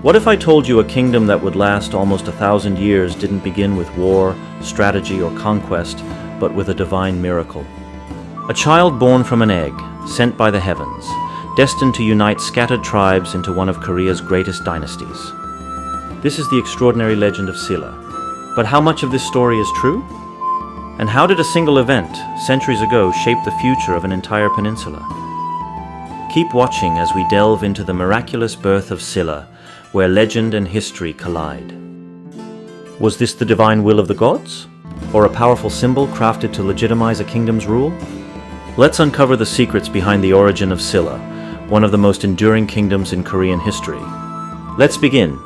What if I told you a kingdom that would last almost 1,000 years didn't begin with war, strategy, or conquest, but with a divine miracle? A child born from an egg, sent by the heavens, destined to unite scattered tribes into one of Korea's greatest dynasties. This is the extraordinary legend of Silla. But how much of this story is true? And how did a single event, centuries ago, shape the future of an entire peninsula? Keep watching as we delve into the miraculous birth of Silla, where legend and history collide. Was this the divine will of the gods? Or a powerful symbol crafted to legitimize a kingdom's rule? Let's uncover the secrets behind the origin of Silla, one of the most enduring kingdoms in Korean history. Let's begin.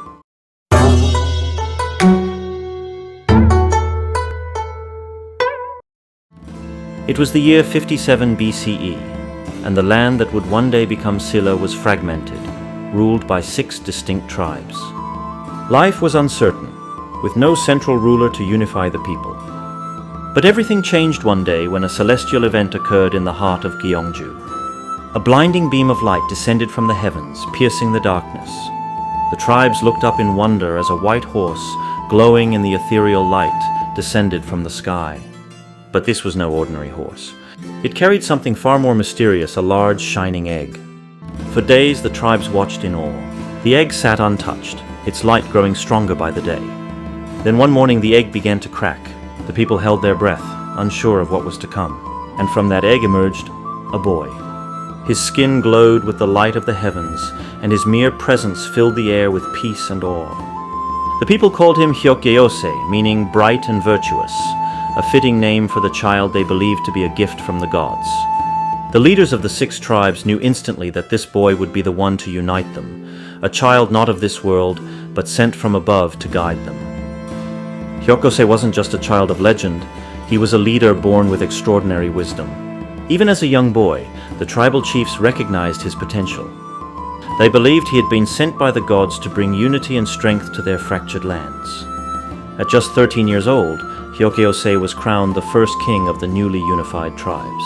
It was the year 57 BCE, and the land that would one day become Silla was fragmented, ruled by 6 distinct tribes. Life was uncertain, with no central ruler to unify the people. But everything changed one day when a celestial event occurred in the heart of Gyeongju. A blinding beam of light descended from the heavens, piercing the darkness. The tribes looked up in wonder as a white horse, glowing in the ethereal light, descended from the sky. But this was no ordinary horse. It carried something far more mysterious, a large, shining egg. For days, the tribes watched in awe. The egg sat untouched, its light growing stronger by the day. Then one morning, the egg began to crack. The people held their breath, unsure of what was to come. And from that egg emerged a boy. His skin glowed with the light of the heavens, and his mere presence filled the air with peace and awe. The people called him Hyokgeose, meaning bright and virtuous, a fitting name for the child they believed to be a gift from the gods. The leaders of the 6 tribes knew instantly that this boy would be the one to unite them, a child not of this world, but sent from above to guide them. Hyokgeose wasn't just a child of legend, he was a leader born with extraordinary wisdom. Even as a young boy, the tribal chiefs recognized his potential. They believed he had been sent by the gods to bring unity and strength to their fractured lands. At just 13 years old, Hyokgeose was crowned the first king of the newly unified tribes.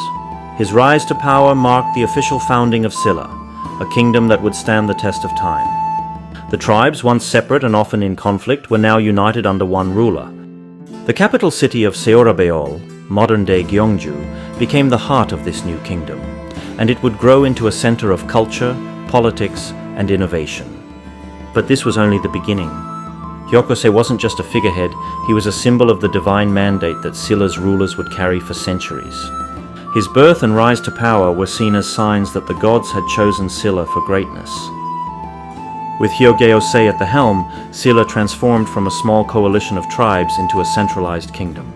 His rise to power marked the official founding of Silla, a kingdom that would stand the test of time. The tribes, once separate and often in conflict, were now united under one ruler. The capital city of Seorabeol, modern-day Gyeongju, became the heart of this new kingdom, and it would grow into a center of culture, politics, and innovation. But this was only the beginning. Hyokgeose wasn't just a figurehead, he was a symbol of the divine mandate that Silla's rulers would carry for centuries. His birth and rise to power were seen as signs that the gods had chosen Silla for greatness. With Hyokgeose at the helm, Silla transformed from a small coalition of tribes into a centralized kingdom.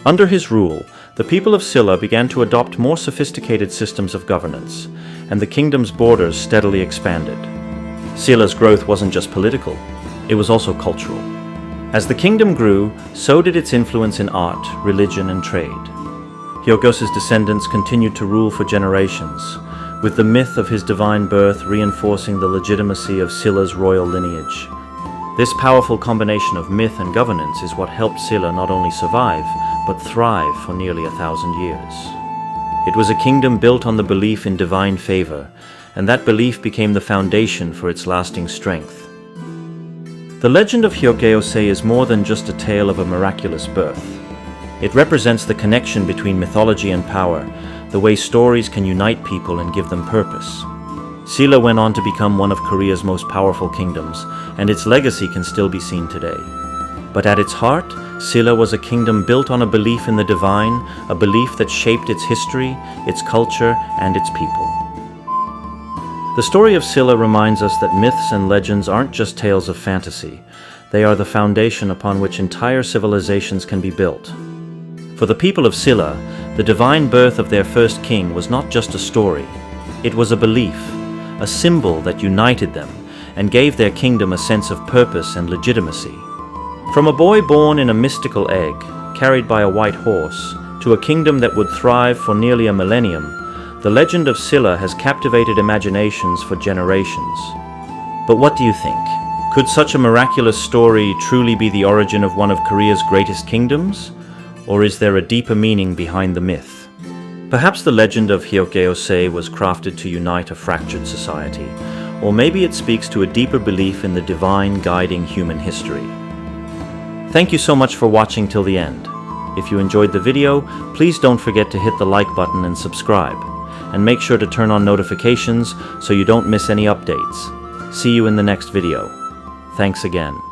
Under his rule, the people of Silla began to adopt more sophisticated systems of governance, and the kingdom's borders steadily expanded. Silla's growth wasn't just political, it was also cultural. As the kingdom grew, so did its influence in art, religion, and trade. Hyokgeose's descendants continued to rule for generations, with the myth of his divine birth reinforcing the legitimacy of Silla's royal lineage. This powerful combination of myth and governance is what helped Silla not only survive, but thrive for nearly 1,000 years. It was a kingdom built on the belief in divine favor, and that belief became the foundation for its lasting strength. The legend of Hyokgeose is more than just a tale of a miraculous birth. It represents the connection between mythology and power, the way stories can unite people and give them purpose. Silla went on to become one of Korea's most powerful kingdoms, and its legacy can still be seen today. But at its heart, Silla was a kingdom built on a belief in the divine, a belief that shaped its history, its culture, and its people. The story of Silla reminds us that myths and legends aren't just tales of fantasy. They are the foundation upon which entire civilizations can be built. For the people of Silla, the divine birth of their first king was not just a story. It was a belief, a symbol that united them and gave their kingdom a sense of purpose and legitimacy. From a boy born in a mystical egg, carried by a white horse, to a kingdom that would thrive for nearly a millennium, the legend of Silla has captivated imaginations for generations. But what do you think? Could such a miraculous story truly be the origin of one of Korea's greatest kingdoms? Or is there a deeper meaning behind the myth? Perhaps the legend of Hyokgeose was crafted to unite a fractured society, Or maybe it speaks to a deeper belief in the divine guiding human history. Thank you so much for watching till the end. If you enjoyed the video, please don't forget to hit the like button and subscribe. And make sure to turn on notifications so you don't miss any updates. See you in the next video. Thanks again.